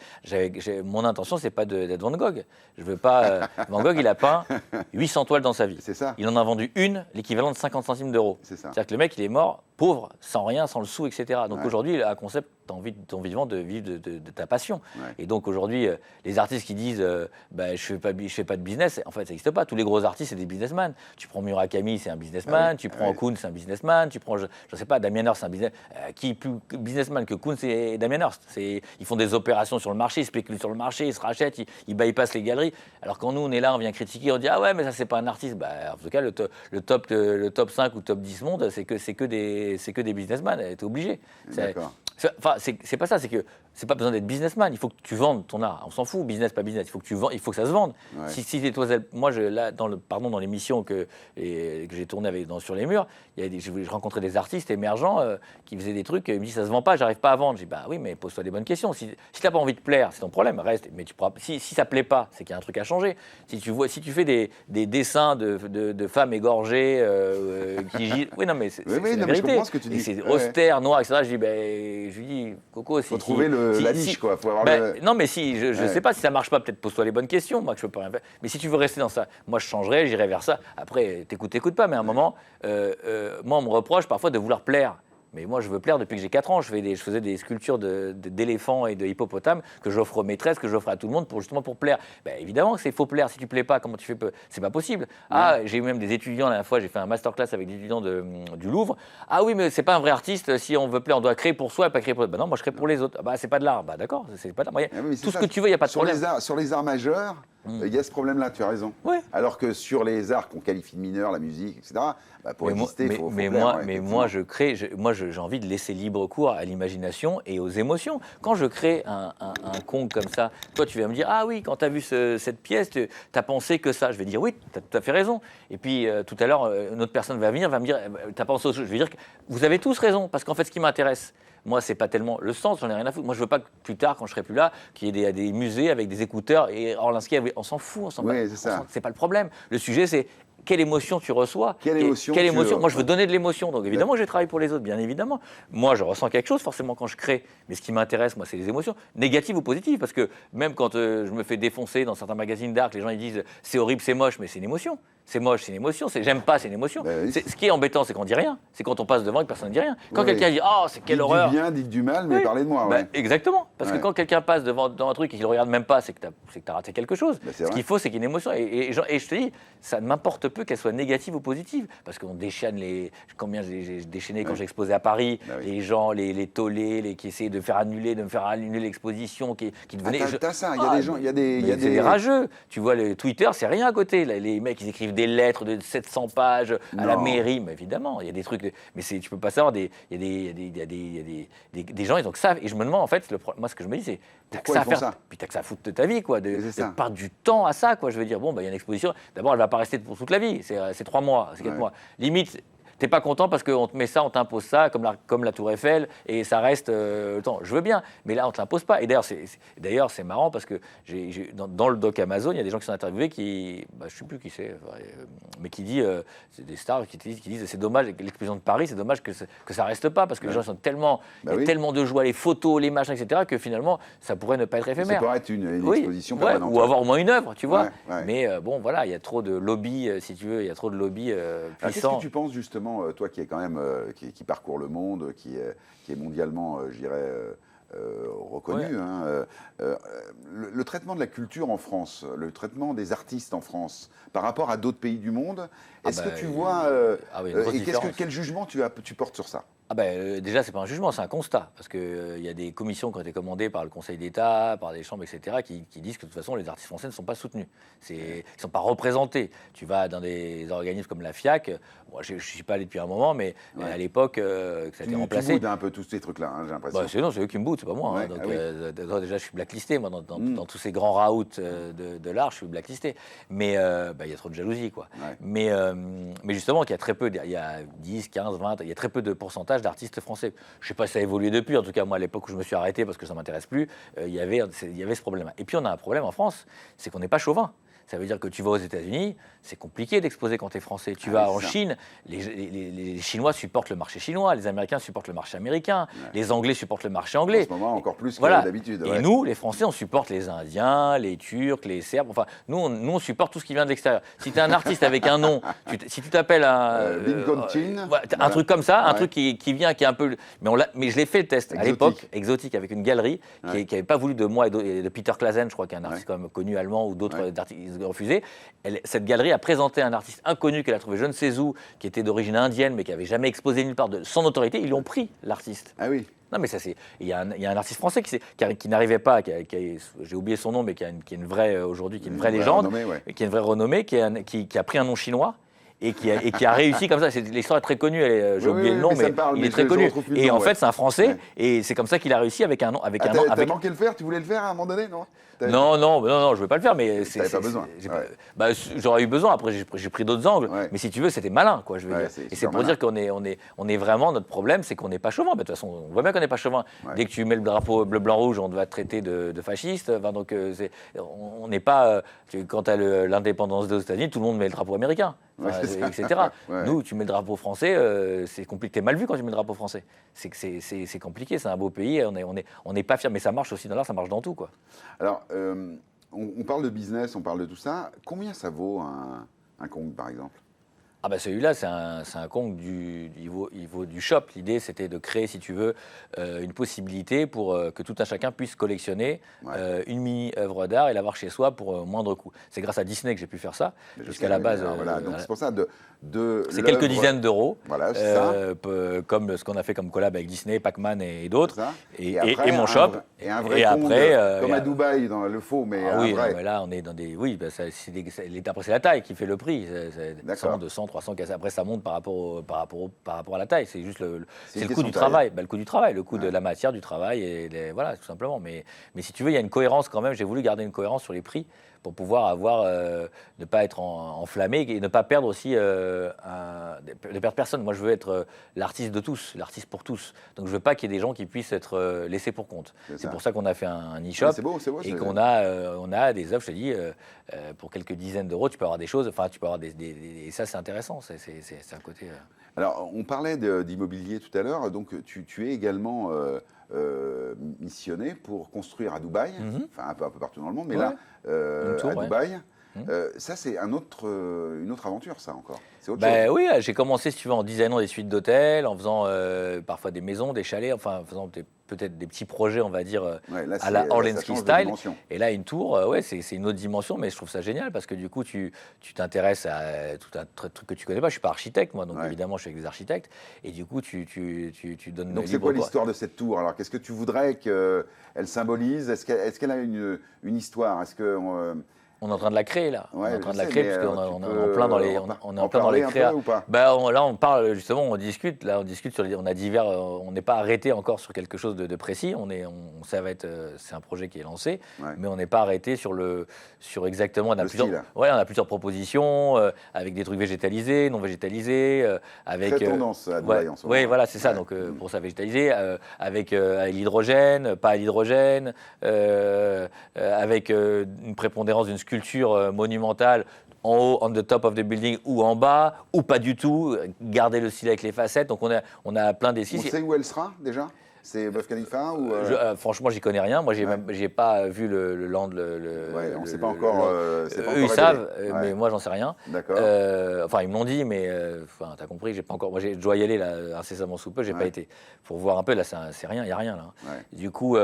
Mon intention, c'est pas d'être Van Gogh. Je veux pas. Van Gogh, il a peint 800 toiles dans sa vie. C'est ça. Il en a vendu une, l'équivalent de 50 centimes d'euros. C'est-à-dire que le mec, il est mort pauvre, sans rien, sans le sou, etc. Donc aujourd'hui, il a un concept, tu as envie de ton vivant de vivre de ta passion. Et donc aujourd'hui, les artistes qui disent je fais pas de business, en fait, ça n'existe pas. Tous les gros artistes, c'est des businesmen. Tu prends Murakami, c'est un businessman. Tu prends Koun, c'est un businessman. Tu prends, je sais pas, Damien Hirst, c'est un businessman. Qui est plus businessman que Koun, c'est Damien Hirst. Ils font des opérations sur le marché, ils spéculent sur le marché, ils se rachètent, ils bypassent les galeries. Alors quand nous, on est là, on vient critiquer, on dit ah ouais, mais ça, c'est pas un artiste. En tout cas, le top 5 ou top 10 monde, c'est que des businessmen, t'es obligé. C'est pas ça, c'est que c'est pas besoin d'être businessman, il faut que tu vendes ton art. On s'en fout, business, pas business, il faut que tu vends, il faut que ça se vende. Si moi, dans l'émission que j'ai tournée sur les murs, je rencontrais des artistes émergents qui faisaient des trucs, ils me disent ça se vend pas, j'arrive pas à vendre. Je dis oui, mais pose-toi des bonnes questions. Si t'as pas envie de plaire, c'est ton problème, reste. Mais si ça plaît pas, c'est qu'il y a un truc à changer. Si tu fais des dessins de femmes égorgées qui gisent, oui non mais c'est la vérité. Je comprends ce que tu dis. C'est austère, noir, etc. Je lui dis Coco, faut trouver la niche, quoi. Faut avoir non, mais si, je sais pas si ça marche pas, peut-être pose-toi les bonnes questions. Moi, que je peux pas rien faire. Mais si tu veux rester dans ça, moi, je changerai, j'irai vers ça. Après, t'écoutes pas, mais à un moment, moi, on me reproche parfois de vouloir plaire. Mais moi, je veux plaire depuis que j'ai 4 ans. Je faisais des sculptures d'éléphants et de hippopotames que j'offre aux maîtresses, que j'offre à tout le monde justement pour plaire. Évidemment que c'est faux plaire. Si tu plais pas, comment tu fais? C'est pas possible. J'ai eu même des étudiants, la dernière fois, j'ai fait un masterclass avec des étudiants du Louvre. Ah oui, mais c'est pas un vrai artiste. Si on veut plaire, on doit créer pour soi et pas créer pour les autres. Non, moi, je crée pour les autres. C'est pas de l'art. D'accord, c'est pas de l'art. Tout ce que tu veux, il n'y a pas de problème. Sur les arts majeurs, il y a ce problème-là, tu as raison. Alors que sur les arts qu'on qualifie de mineurs, la musique, etc., pour exister, il faut plaire. Moi, j'ai envie de laisser libre cours à l'imagination et aux émotions. Quand je crée un conte comme ça, toi, tu vas me dire, ah oui, quand tu as vu cette pièce, tu as pensé que ça. Je vais dire, oui, tu as tout à fait raison. Et puis, tout à l'heure, une autre personne va me dire, tu as pensé autre chose. Je vais dire que vous avez tous raison, parce qu'en fait, ce qui m'intéresse, moi, c'est pas tellement le sens, j'en ai rien à foutre. Moi, je veux pas que plus tard, quand je serai plus là, qu'il y ait des musées avec des écouteurs et Orlinski, on s'en fout, c'est pas le problème. Le sujet, c'est quelle émotion tu reçois. Quelle émotion Moi, je veux donner de l'émotion. Donc, évidemment, je travaille pour les autres, bien évidemment. Moi, je ressens quelque chose, forcément, quand je crée. Mais ce qui m'intéresse, moi, c'est les émotions, négatives ou positives. Parce que même quand je me fais défoncer dans certains magazines d'art, les gens ils disent c'est horrible, c'est moche, mais c'est une émotion. C'est moche, c'est une émotion. J'aime pas, c'est une émotion. Oui. Ce qui est embêtant, c'est qu'on dit rien. C'est quand on passe devant et que personne ne dit rien. Quand Oui. quelqu'un dit « Oh, c'est quelle horreur !» Dites du bien, dites du mal, mais parlez de moi. Bah, Ouais. exactement. Parce que quand quelqu'un passe devant un truc et qu'il ne le regarde même pas, c'est que tu as raté quelque chose. Bah, Ce qu'il faut, c'est qu'il y ait une émotion. Et je te dis, ça ne m'importe peu qu'elle soit négative ou positive. Parce qu'on déchaîne combien j'ai déchaîné quand j'ai exposé à Paris, les gens, les tollés, qui essayaient de me faire annuler l'exposition, qui devenaient. T'as ça, il y a des gens, il y a des rageux. Tu vois, le Twitter, c'est rien à côté. Les mecs, ils écrivent des lettres de 700 pages à la mairie. Mais évidemment, il y a des trucs. Mais tu peux pas savoir. Il y a des gens, ils ont que ça. Et je me demande, en fait, moi, ce que je me dis, c'est t'as que ça à faire. Puis t'as que ça à foutre de ta vie, quoi. De perdre du temps à ça, quoi. Je veux dire, bon, il y a une exposition. D'abord, elle va pas rester pour toute la vie. C'est 3 mois, c'est 4 mois. Limite. T'es pas content parce qu'on te met ça, on t'impose ça, comme la Tour Eiffel, et ça reste le temps. Je veux bien, mais là, on te l'impose pas. Et d'ailleurs, c'est marrant parce que dans le doc Amazon, il y a des gens qui sont interviewés qui, je sais plus qui c'est, mais qui dit, c'est des stars qui disent, c'est dommage, l'exposition de Paris, c'est dommage que ça reste pas, parce que les gens sont tellement, il y a tellement de joie, les photos, les machins, etc., que finalement, ça pourrait ne pas être éphémère. Ça pourrait être une exposition permanente. Ou avoir au moins une œuvre, tu vois. Ouais. Mais bon, voilà, il y a trop de lobby, si tu veux, il y a trop de lobby puissants. Qu'est-ce que tu penses justement, toi qui est quand même qui parcourt le monde, qui est mondialement, je dirais, reconnu, le traitement de la culture en France, le traitement des artistes en France, par rapport à d'autres pays du monde, est-ce que tu vois et quel jugement tu portes sur ça? Déjà, c'est pas un jugement, c'est un constat. Parce qu'il y a des commissions qui ont été commandées par le Conseil d'État, par des chambres, etc., qui disent que de toute façon, les artistes français ne sont pas soutenus. Ils ne sont pas représentés. Tu vas dans des organismes comme la FIAC, moi, je ne suis pas allé depuis un moment, mais à l'époque, ça a été remplacé. Tu boudes un peu tous ces trucs-là, j'ai l'impression. C'est eux qui me boudent, c'est pas moi. Donc, déjà, je suis blacklisté. Moi, dans tous ces grands raouts de l'art, je suis blacklisté. Mais il y a trop de jalousie, quoi. Mais justement, il y a très peu, il y a 10, 15, 20, il y a très peu de pourcentage d'artistes français. Je ne sais pas si ça a évolué depuis, en tout cas moi à l'époque où je me suis arrêté parce que ça ne m'intéresse plus, il y avait ce problème. Et puis on a un problème en France, c'est qu'on n'est pas chauvin. Ça veut dire que tu vas aux États-Unis, c'est compliqué d'exposer quand tu es français. Tu vas en Chine, les Chinois supportent le marché chinois, les Américains supportent le marché américain, les Anglais supportent le marché anglais. En ce moment, encore plus que d'habitude. Et nous, les Français, on supporte les Indiens, les Turcs, les Serbes. Enfin, nous, on supporte tout ce qui vient de l'extérieur. Si tu es un artiste avec un nom, si tu t'appelles un truc comme ça, un truc qui vient, qui est un peu. Mais je l'ai fait le test à l'époque, exotique, avec une galerie qui n'avait pas voulu de moi et de Peter Klazen, je crois, qui est un artiste quand même connu allemand, ou d'autres artistes refusé. Cette galerie a présenté un artiste inconnu qu'elle a trouvé je ne sais où, qui était d'origine indienne, mais qui n'avait jamais exposé nulle part sans autorité. Ils l'ont pris, l'artiste. Ah oui. Non, mais ça, c'est. Il y a un artiste français qui n'arrivait pas, j'ai oublié son nom, mais qui est une vraie, aujourd'hui, qui est une vraie légende, qui est une vraie renommée, qui a pris un nom chinois. Et qui a réussi comme ça. L'histoire est très connue, j'ai oublié le nom, mais il est très connu. Et en fait, c'est un Français, et c'est comme ça qu'il a réussi avec un nom. T'as manqué le faire, tu voulais le faire à un moment donné, non? Non, je ne voulais pas le faire, mais t'avais pas besoin. J'aurais eu besoin. Après, j'ai pris d'autres angles, mais si tu veux, c'était malin, quoi. Je veux dire. Et c'est pour dire qu'on est vraiment, notre problème, c'est qu'on n'est pas chauvin. De toute façon, on voit bien qu'on n'est pas chauvin. Dès que tu mets le drapeau bleu, blanc, rouge, on va te traiter de fasciste. Enfin, donc, on n'est pas. Quand tu as l'indépendance des États-Unis, tout le monde met le drapeau américain. Etc. Nous, tu mets le drapeau français, c'est compliqué. T'es mal vu quand tu mets le drapeau français. C'est compliqué, c'est un beau pays, on n'est pas fiers, mais ça marche aussi dans l'art, ça marche dans tout, quoi. Alors, on parle de business, on parle de tout ça. Combien ça vaut un Kong, par exemple? Celui-là, c'est un Kong il vaut du shop. L'idée, c'était de créer, si tu veux, une possibilité pour que tout un chacun puisse collectionner une mini-œuvre d'art et l'avoir chez soi pour moindre coût. C'est grâce à Disney que j'ai pu faire ça, jusqu'à la base. Donc c'est pour ça c'est quelques dizaines d'euros, voilà, c'est ça. Comme ce qu'on a fait comme collab avec Disney, Pac-Man et d'autres, et mon shop. Et vrai Kong, comme à Dubaï, dans le faux, mais un vrai. Non, mais là, on est dans des... Oui, après, c'est la taille qui fait le prix. 100, 200, 300, après, ça monte par rapport à la taille. C'est juste le coût du travail. Le coût du travail, le coût de la matière, du travail, et voilà, tout simplement. Mais si tu veux, il y a une cohérence quand même. J'ai voulu garder une cohérence sur les prix pour pouvoir ne pas être enflammé et ne pas perdre aussi, ne perdre personne. Moi, je veux être l'artiste de tous, l'artiste pour tous. Donc, je veux pas qu'il y ait des gens qui puissent être laissés pour compte. C'est pour ça qu'on a fait un e-shop et qu'on a des œuvres, je te dis, pour quelques dizaines d'euros, tu peux avoir des choses, enfin, tu peux avoir et ça, c'est intéressant, c'est un côté... Alors, on parlait d'immobilier tout à l'heure, donc tu es également missionné pour construire à Dubaï, enfin un peu partout dans le monde, mais là, à Dubaï, Ça, c'est une autre aventure, ça, encore. C'est autre Ben chose. oui, j'ai commencé, si tu veux, en designant des suites d'hôtels, en faisant parfois des maisons, des chalets, enfin, en faisant peut-être des petits projets, on va dire, Ouais, là, à la ça Orlensky change de style. dimension. Et là, une tour, ouais, c'est une autre dimension, mais je trouve ça génial parce que du coup, tu t'intéresses à tout un truc que tu connais pas. Je suis pas architecte, moi, donc Ouais. évidemment, je suis avec des architectes. Et du coup, tu donnes Donc, c'est libre quoi cours. l'histoire de cette tour? Alors, qu'est-ce que tu voudrais qu'elle symbolise? Est-ce qu'elle a une histoire? Est-ce que... On est en train de la créer là. On est ouais, en train je de la sais, créer mais parce qu'on tu on est peux en plein dans les, on est en en plein dans parler les un créas. peu ou pas? Bah, là on parle justement, on discute. Là on discute sur on a divers, on n'est pas arrêté encore sur quelque chose de précis. Ça va être, c'est un projet qui est lancé, Ouais. mais on n'est pas arrêté sur exactement. On a Le plusieurs, style. ouais, on a plusieurs propositions avec des trucs végétalisés, non végétalisés, avec. Très tendance à Ouais, Dubaï en ce moment. ouais, voilà, c'est ça. Ouais. Donc pour ça végétalisé, avec l'hydrogène, pas à l'hydrogène, avec une prépondérance d'une sculpture monumentale en haut, on the top of the building, ou en bas, ou pas du tout, garder le style avec les facettes. Donc on a plein On d'esquisses. sait où elle sera, déjà? C'est Burj Khalifa ou... Franchement, j'y connais rien. Moi, Ouais. j'ai pas vu le land. Ouais, on ne sait pas encore. C'est pas Eux, encore ils révélé. savent, Ouais. mais moi, j'en sais rien. D'accord. Enfin, ils me l'ont dit, mais enfin, t'as compris, j'ai pas encore. Moi, je dois y aller là, incessamment sous peu. J'ai pas Ouais. été pour voir un peu. Là, c'est rien, il y a rien là. Ouais. Du coup,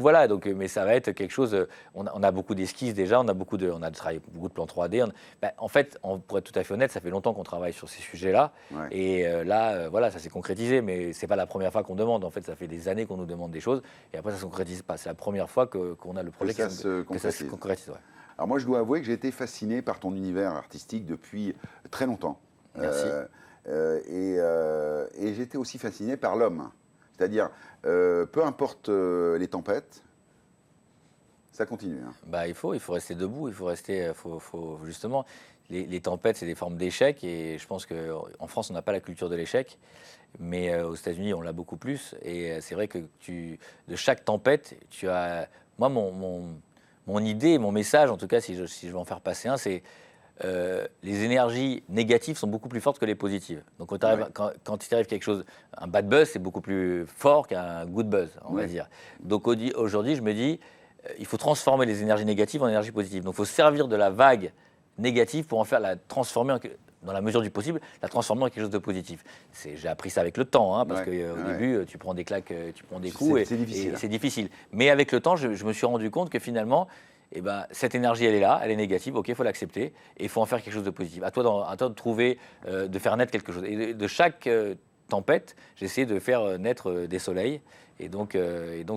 voilà. Donc, mais ça va être quelque chose. On a beaucoup d'esquisses déjà. On a travaillé beaucoup de plans 3D. En fait, pour être tout à fait honnête, ça fait longtemps qu'on travaille sur ces sujets-là. Ouais. Et là, voilà, ça s'est concrétisé. Mais c'est pas la première fois qu'on demande. En fait, ça fait des années qu'on nous demande des choses. Et après, ça se concrétise pas. C'est la première fois qu'on a le projet Que ça se que ça se concrétise. Ouais. Alors moi, je dois avouer que j'ai été fasciné par ton univers artistique depuis très longtemps. Merci. Et j'ai été aussi fasciné par l'homme. C'est-à-dire, peu importe les tempêtes, ça continue. Hein. Bah, il faut rester debout. Il faut rester. Justement, les tempêtes, c'est des formes d'échec. Et je pense qu'en France, on n'a pas la culture de l'échec. Mais aux États-Unis, on l'a beaucoup plus. Et c'est vrai que de chaque tempête, tu as. Moi, mon idée, mon message, en tout cas, si je veux en faire passer un, c'est les énergies négatives sont beaucoup plus fortes que les positives. Donc quand il t'arrive quelque chose, un bad buzz, c'est beaucoup plus fort qu'un good buzz, on va dire. Donc aujourd'hui, je me dis, il faut transformer les énergies négatives en énergies positives. Donc il faut servir de la vague négative pour transformer dans la mesure du possible, la transformer en quelque chose de positif. J'ai appris ça avec le temps, hein, parce qu'au début, tu prends des claques, tu prends des coups, c'est difficile. et c'est difficile. Mais avec le temps, je me suis rendu compte que finalement, cette énergie, elle est là, elle est négative, ok, il faut l'accepter, et il faut en faire quelque chose de positif. À toi de trouver, de faire naître quelque chose. Et de chaque tempête, j'ai essayé de faire naître des soleils. Et donc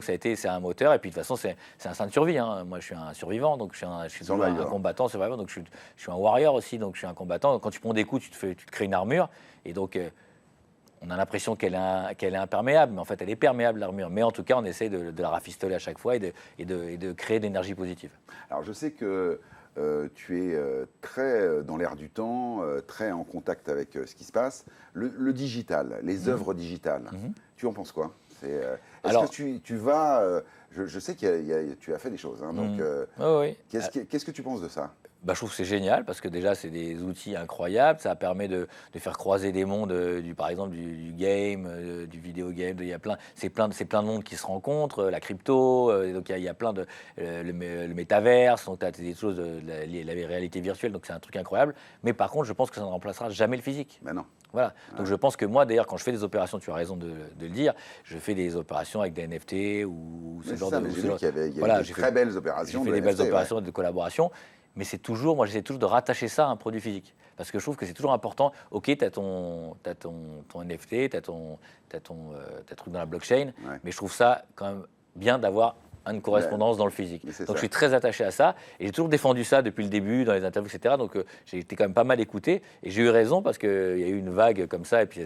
c'est un moteur. Et puis de toute façon, c'est un instinct de survie. Hein. Moi, je suis un survivant, donc je suis toujours un combattant, survivant. Donc je suis un warrior aussi, donc je suis un combattant. Donc, quand tu prends des coups, tu te crées une armure. Et donc on a l'impression qu'elle est imperméable, mais en fait, elle est perméable, l'armure. Mais en tout cas, on essaie de la rafistoler à chaque fois et de créer de l'énergie positive. Alors, je sais que tu es très dans l'air du temps, très en contact avec ce qui se passe. Le digital, les œuvres digitales, tu en penses quoi? Est-ce que tu vas... je sais que tu as fait des choses. Hein, donc, oui. Qu'est-ce que tu penses de ça? Je trouve que c'est génial parce que déjà, c'est des outils incroyables. Ça permet de faire croiser des mondes, par exemple du game, du vidéo game. C'est plein de mondes qui se rencontrent. La crypto, donc il y a plein de le métaverse. Donc tu as des choses la réalité virtuelle. Donc c'est un truc incroyable. Mais par contre, je pense que ça ne remplacera jamais le physique. Ben non. Voilà. Donc je pense que moi, d'ailleurs, quand je fais des opérations, tu as raison de le dire, je fais des opérations avec des NFT ou ce genre de. J'ai vu qu'il y avait des très belles opérations. J'ai fait des belles opérations de collaboration. Mais moi j'essaie toujours de rattacher ça à un produit physique. Parce que je trouve que c'est toujours important. Ok, tu as ton NFT, tu as ton truc dans la blockchain, mais je trouve ça quand même bien d'avoir une correspondance dans le physique. Donc je suis très attaché à ça et j'ai toujours défendu ça depuis le début, dans les interviews, etc. Donc j'ai été quand même pas mal écouté et j'ai eu raison parce qu'il y a eu une vague comme ça et puis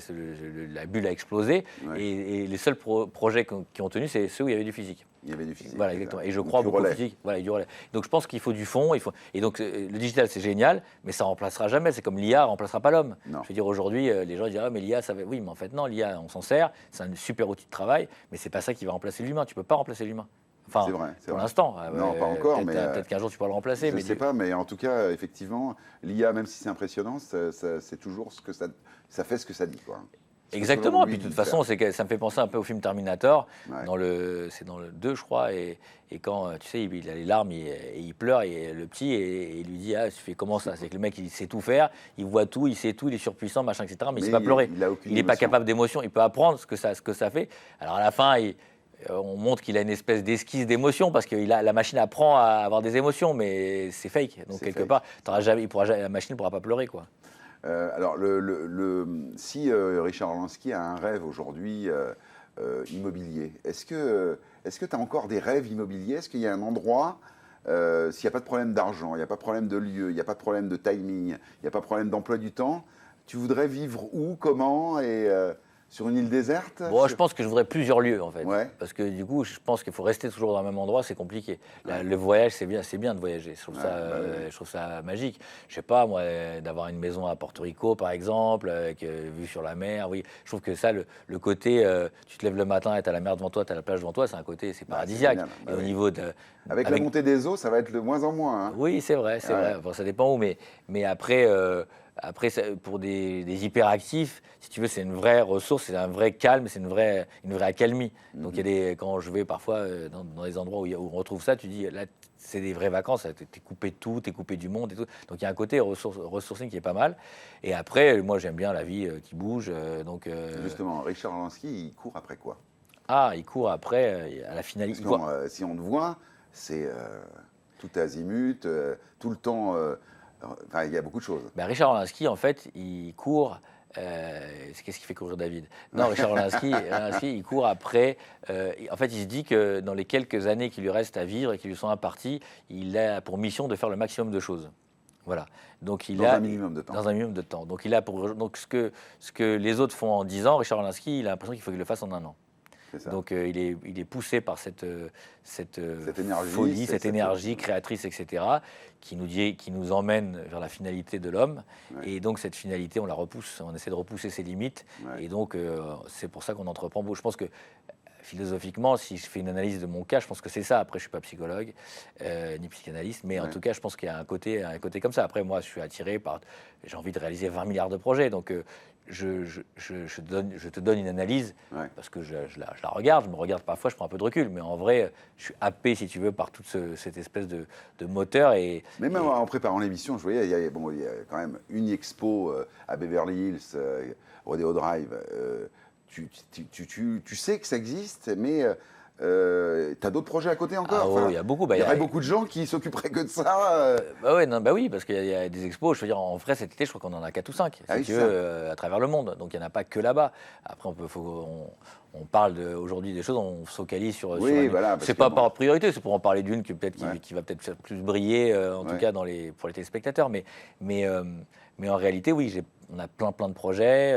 la bulle a explosé. Et les seuls projets qui ont tenu, c'est ceux où il y avait du physique. Il y avait du physique. Voilà, exactement. Et je crois beaucoup au physique. Voilà, du relais. Donc je pense qu'il faut du fond. Et donc le digital, c'est génial, mais ça ne remplacera jamais. C'est comme l'IA ne remplacera pas l'homme. Je veux dire, aujourd'hui, les gens diront, mais l'IA, ça va. Oui, mais en fait, non, l'IA, on s'en sert. C'est un super outil de travail, mais ce n'est pas ça qui va remplacer l'humain. Tu ne peux pas remplacer l'humain. Enfin, c'est vrai, pour l'instant. Non, pas encore. Peut-être qu'un jour, tu pourras le remplacer. Je ne sais pas, mais en tout cas, effectivement, l'IA, même si c'est impressionnant, c'est toujours ce que ça fait ce que ça dit, quoi. Exactement, selon puis lui, de toute il façon, fait. ça me fait penser un peu au film Terminator, Ouais. c'est dans le 2, je crois, et quand, tu sais, il a les larmes, et il pleure, et le petit, et il lui dit, ah, tu fais comment ça? C'est que le mec, il sait tout faire, il voit tout, il sait tout, il est surpuissant, machin, etc., mais il ne sait Mais pas pleurer. il a aucune Il n'est pas émotion. capable d'émotion, il peut apprendre ce que ça fait. Alors à la fin, on montre qu'il a une espèce d'esquisse d'émotion, parce que la machine apprend à avoir des émotions, mais c'est fake. Donc C'est quelque fake. part, la machine ne pourra pas pleurer, quoi. Alors, si Richard Orlinski a un rêve aujourd'hui immobilier, est-ce que tu as encore des rêves immobiliers? Est-ce qu'il y a un endroit, s'il n'y a pas de problème d'argent, il n'y a pas de problème de lieu, il n'y a pas de problème de timing, il n'y a pas de problème d'emploi du temps, tu voudrais vivre où, comment, et sur une île déserte? Bon, je pense que je voudrais plusieurs lieux, en fait. Ouais. Parce que du coup, je pense qu'il faut rester toujours dans le même endroit, c'est compliqué. Ouais. Le voyage, c'est bien de voyager. Ouais, bah ouais. Je trouve ça magique. Je sais pas, moi, d'avoir une maison à Porto Rico, par exemple, avec vue sur la mer. Oui, je trouve que ça, le côté, tu te lèves le matin et tu as la mer devant toi, tu as la plage devant toi, c'est un côté, c'est paradisiaque. génial. Bah Et au oui. niveau de. Avec la montée des eaux, ça va être de moins en moins. Hein. Oui, c'est vrai, c'est Ouais. vrai. Bon, ça dépend où, mais après, pour des hyperactifs, si tu veux, c'est une vraie ressource, c'est un vrai calme, c'est une vraie accalmie. Donc, quand je vais parfois dans des endroits où on retrouve ça, tu dis, là, c'est des vraies vacances, t'es coupé de tout, t'es coupé du monde et tout. Donc, il y a un côté ressourcing qui est pas mal. Et après, moi, j'aime bien la vie qui bouge. Justement, Richard Orlinski, il court après quoi? Il court après, à la finalité. Parce que si on te voit, c'est tout azimut, tout le temps. Enfin, il y a beaucoup de choses. Ben, Richard Orlinski, en fait, il court. Qu'est-ce qui fait courir David? Non, Richard Orlinski, il court après. En fait, il se dit que dans les quelques années qui lui restent à vivre et qui lui sont imparties, il a pour mission de faire le maximum de choses. Voilà. Donc Dans un minimum de temps. Dans un minimum de temps. Donc ce que les autres font en 10 ans, Richard Orlinski, il a l'impression qu'il faut qu'il le fasse en 1 an. C'est ça. Donc il est poussé par cette énergie, folie, cette énergie créatrice, etc., qui nous emmène vers la finalité de l'homme. Ouais. Et donc cette finalité, on la repousse, on essaie de repousser ses limites. Ouais. Et donc c'est pour ça qu'on entreprend. Je pense que philosophiququement, si je fais une analyse de mon cas, je pense que c'est ça. Après, je suis pas psychologue ni psychanalyste, mais en tout cas, je pense qu'il y a un côté comme ça. Après, moi, je suis attiré par, j'ai envie de réaliser 20 milliards de projets, donc je te donne une analyse parce que je la regarde, je me regarde parfois, je prends un peu de recul, mais en vrai, je suis happé, si tu veux, par toute cette espèce de moteur. Même en préparant l'émission, je voyais, il y a quand même une expo à Beverly Hills, Rodeo Drive. Tu sais que ça existe, mais tu as d'autres projets à côté encore. Il y a beaucoup. Il y aurait beaucoup de gens qui s'occuperaient que de ça. Oui, parce qu'il y a des expos. Je veux dire, en vrai, cet été, je crois qu'on en a 4 ou 5, si tu veux, à travers le monde. Donc il n'y en a pas que là-bas. Après, on parle aujourd'hui des choses, on se focalise sur. C'est pas par priorité, c'est pour en parler d'une qui va peut-être plus briller, en tout cas pour les téléspectateurs. Mais en réalité, oui, on a plein de projets.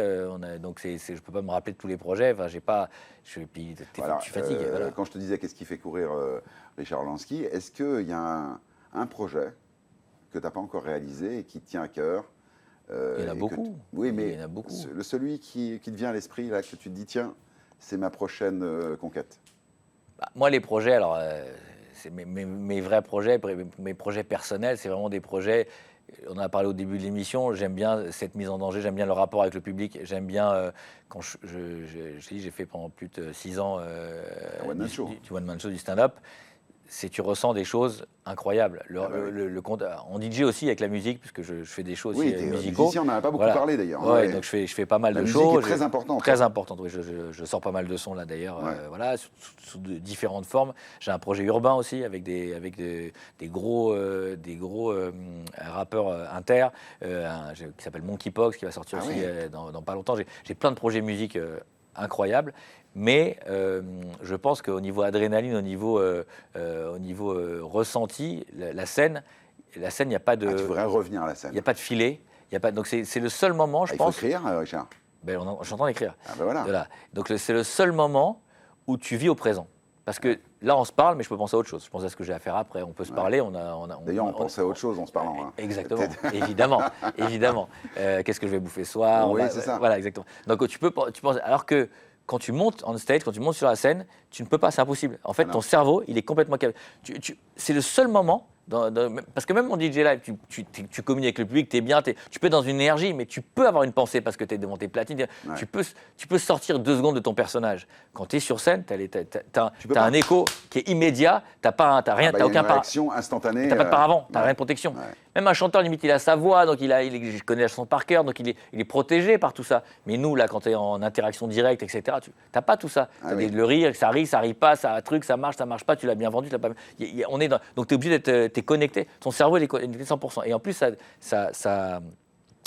Donc je peux pas me rappeler de tous les projets. Enfin, j'ai pas. Tu fatigues. Voilà. Quand je te disais qu'est-ce qui fait courir Richard Orlinski, est-ce qu'il y a un projet que tu n'as pas encore réalisé et qui te tient à cœur? Il y en a beaucoup. Oui, mais il y en a beaucoup. Celui qui te vient à l'esprit, là, que tu te dis, tiens, c'est ma prochaine conquête. Moi, les projets, alors, c'est mes vrais projets, mes projets personnels, c'est vraiment des projets. On en a parlé au début de l'émission, j'aime bien cette mise en danger, j'aime bien le rapport avec le public, j'aime bien, quand j'ai fait pendant plus de 6 ans du one-man show, du stand-up, tu ressens des choses incroyables. En DJ aussi avec la musique, puisque je fais des shows aussi musicaux. Musicien, on n'en a pas beaucoup parlé d'ailleurs. Donc je fais pas mal de shows. La musique est très importante. Très importante, oui. Je sors pas mal de sons là d'ailleurs, sous différentes formes. J'ai un projet urbain aussi avec des gros rappeurs inter, qui s'appelle Monkeypox, qui va sortir aussi dans pas longtemps. J'ai plein de projets musique incroyables. Mais je pense qu'au niveau adrénaline, au niveau ressenti, la scène, il n'y a pas de. Tu voudrais revenir à la scène. Il n'y a pas de filet. Donc c'est le seul moment, je pense. Il faut écrire, Richard. J'entends écrire. Voilà. Donc c'est le seul moment où tu vis au présent. Parce que là, on se parle, mais je peux penser à autre chose. Je pense à ce que j'ai à faire après. On peut se parler. D'ailleurs, on pense à autre chose en se parlant. Hein. Exactement, évidemment. Qu'est-ce que je vais bouffer ce soir? Oui, c'est ça. Voilà, exactement. Donc tu penses. Alors que quand tu montes on stage, quand tu montes sur la scène, tu ne peux pas, c'est impossible. En fait, ton cerveau, il est complètement... C'est le seul moment parce que même en DJ live, tu communiques avec le public, tu es bien, tu peux être dans une énergie, mais tu peux avoir une pensée parce que tu es devant tes platines. Ouais. Tu peux sortir 2 secondes de ton personnage. Quand tu es sur scène, tu as un écho qui est immédiat, tu n'as rien, tu aucun réaction instantanée. Tu n'as pas de paravent, tu n'as rien de protection. Ouais. Même un chanteur, limite, il a sa voix, donc je connais la chanson par cœur, donc il est protégé par tout ça. Mais nous, là, quand tu es en interaction directe, etc., tu n'as pas tout ça. Le rire, ça rit pas, ça marche pas, tu l'as bien vendu, tu l'as pas. Donc tu es obligé d'être connecté. Ton cerveau, il est connecté 100%. Et en plus,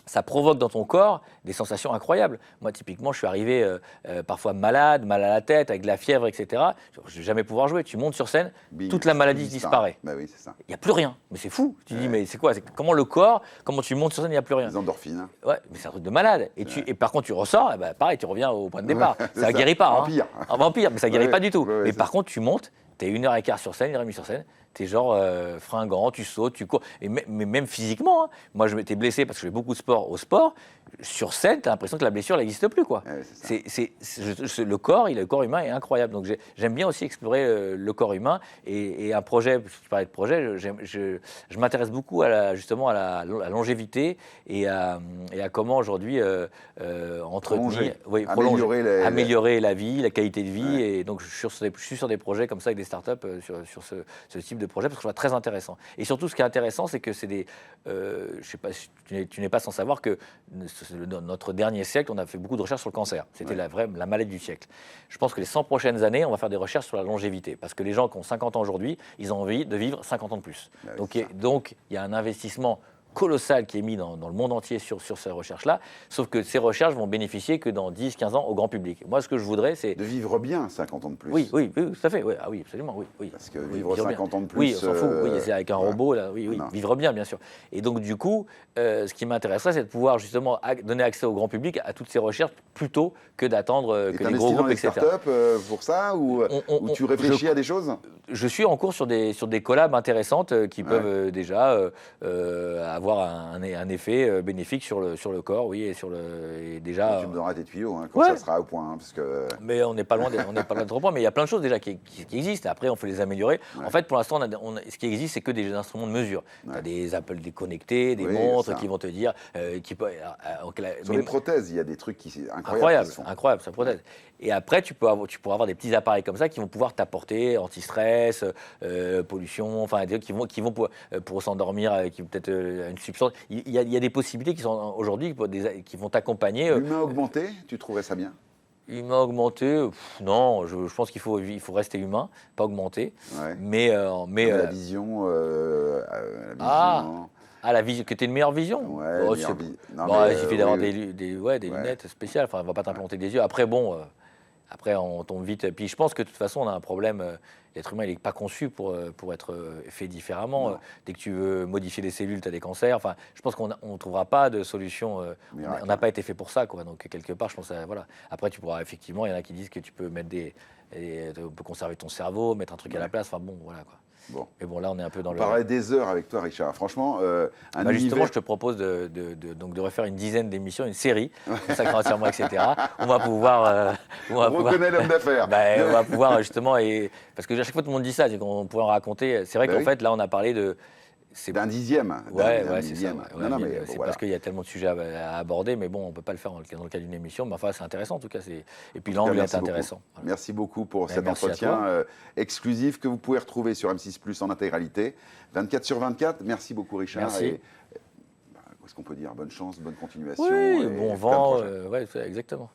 ça provoque dans ton corps des sensations incroyables. Moi, typiquement, je suis arrivé parfois malade, mal à la tête, avec de la fièvre, etc. Je ne vais jamais pouvoir jouer. Tu montes sur scène, toute la maladie disparaît. Bah oui, c'est ça. Il n'y a plus rien. Mais c'est fou. Tu dis, mais c'est quoi? Comment tu montes sur scène, il n'y a plus rien? Les endorphines. Hein. Ouais, mais c'est un truc de malade. Et par contre, tu ressors, et pareil, tu reviens au point de départ. Ça ne guérit pas. Vampire. Un vampire, mais ça ne guérit pas du tout. Ouais, mais par contre, tu montes, tu es 1h15 sur scène, 1h30 sur scène. T'es genre fringant, tu sautes, tu cours. Mais même physiquement, hein. Moi, je m'étais blessé parce que je fais beaucoup de sport au sport. Sur scène, tu as l'impression que la blessure n'existe plus, quoi. Ouais, Le corps humain est incroyable. Donc, j'aime bien aussi explorer le corps humain. Et un projet, tu parlais de projet, je m'intéresse beaucoup justement à la longévité et à comment aujourd'hui entretenir, améliorer la vie, la qualité de vie. Ouais. Et donc, je suis sur des projets comme ça avec des startups sur ce type de projet parce que je trouve ça très intéressant. Et surtout, ce qui est intéressant, c'est que c'est des... je sais pas, tu n'es pas sans savoir que notre dernier siècle, on a fait beaucoup de recherches sur le cancer. C'était la maladie du siècle. Je pense que les 100 prochaines années, on va faire des recherches sur la longévité. Parce que les gens qui ont 50 ans aujourd'hui, ils ont envie de vivre 50 ans de plus. Ouais, donc, il y a un investissement colossal qui est mis dans le monde entier sur ces recherches-là, sauf que ces recherches vont bénéficier que dans 10-15 ans au grand public. Moi, ce que je voudrais, c'est... De vivre bien 50 ans de plus. Oui, tout à fait. Oui, ah oui, absolument, oui. Parce que vivre 50 bien. ans de plus... Oui, on s'en fout. Oui, c'est avec un robot, là, oui, vivre bien, bien sûr. Et donc, du coup, ce qui m'intéresserait, c'est de pouvoir justement donner accès au grand public à toutes ces recherches plutôt que d'attendre que les gros groupes, etc. Tu investis dans des startups pour ça ou tu réfléchis à des choses? Je suis en cours sur des collabs intéressantes qui peuvent déjà avoir un effet bénéfique sur le corps, oui, et déjà. Tu me donneras tes tuyaux quand ça sera au point, parce que. Mais on n'est pas loin de trop point. Mais il y a plein de choses déjà qui existent. Après, on peut les améliorer. Ouais. En fait, pour l'instant, ce qui existe, c'est que des instruments de mesure. Tu as des Apple déconnectés, des montres qui vont te dire, sur les prothèses, il y a des trucs incroyables sur les prothèses. Et après, tu pourras avoir des petits appareils comme ça qui vont pouvoir t'apporter anti-stress, pollution, enfin des trucs qui vont pour s'endormir, qui peut-être une substance. Il y a des possibilités qui sont aujourd'hui qui vont t'accompagner. L'humain augmenté, tu trouverais ça bien? Humain augmenté, non, je pense qu'il faut rester humain, pas augmenté. Ouais. Mais la vision. La vision, que tu aies une meilleure vision. Ouais, il suffit d'avoir des lunettes spéciales. Enfin, on ne va pas t'implanter des yeux. Après, après, on tombe vite. Puis je pense que de toute façon, on a un problème. L'être humain, il n'est pas conçu pour être fait différemment. Dès que tu veux modifier des cellules, tu as des cancers. Enfin, je pense qu'on ne trouvera pas de solution. On n'a pas été fait pour ça, quoi. Donc, quelque part, je pense voilà. Après, tu pourras effectivement, il y en a qui disent que tu peux mettre on peut conserver ton cerveau, mettre un truc à la place. Enfin, bon, voilà, quoi. Bon. Mais bon, là, on est un peu dans on parlerait des heures avec toi, Richard. Franchement, justement, je te propose de refaire une dizaine d'émissions, une série consacrée entièrement, etc. On va pouvoir... on reconnaît l'homme d'affaires. On va pouvoir justement... parce que à chaque fois, tout le monde dit ça, c'est qu'on pourrait en raconter. C'est vrai qu'en fait, là, on a parlé de... D'un dixième. C'est ça. C'est parce qu'il y a tellement de sujets à aborder, mais bon, on ne peut pas le faire dans le cas d'une émission. Mais enfin, c'est intéressant en tout cas. Et puis l'angle est intéressant. Voilà. Merci beaucoup pour cet entretien exclusif que vous pouvez retrouver sur M6 Plus en intégralité. 24/24. Merci beaucoup, Richard. Merci. Qu'est-ce qu'on peut dire? Bonne chance, bonne continuation. Oui, bon vent. Exactement.